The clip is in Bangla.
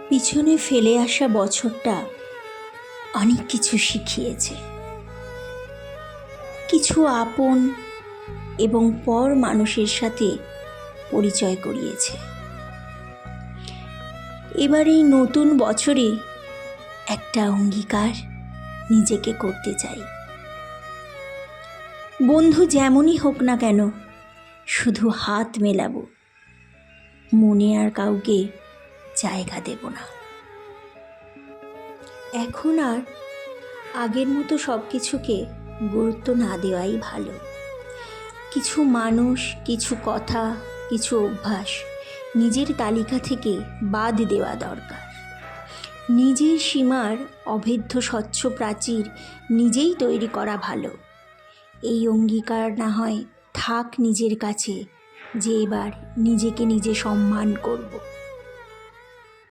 পিছনে ফেলে আসা বছরটা অনেক কিছু শিখিয়েছে। কিছু আপন এবং পর মানুষের সাথে পরিচয় করিয়েছে। এবার এই নতুন বছরে একটা অঙ্গীকার নিজেকে করতে চাই। বন্ধু যেমনই হোক না কেন, শুধু হাত মেলাবো, মনে আর কাউকে জায়গা দেব না। এখন আর আগের মতো সব কিছুকে গুরুত্ব না দেওয়াই ভালো। কিছু মানুষ, কিছু কথা, কিছু অভ্যাস নিজের তালিকা থেকে বাদ দেওয়া দরকার। নিজের সীমার অভেদ্য স্বচ্ছ প্রাচীর নিজেই তৈরি করা ভালো। এই অঙ্গীকার না হয় থাক নিজের কাছে যে এবার নিজেকে নিজে সম্মান করব।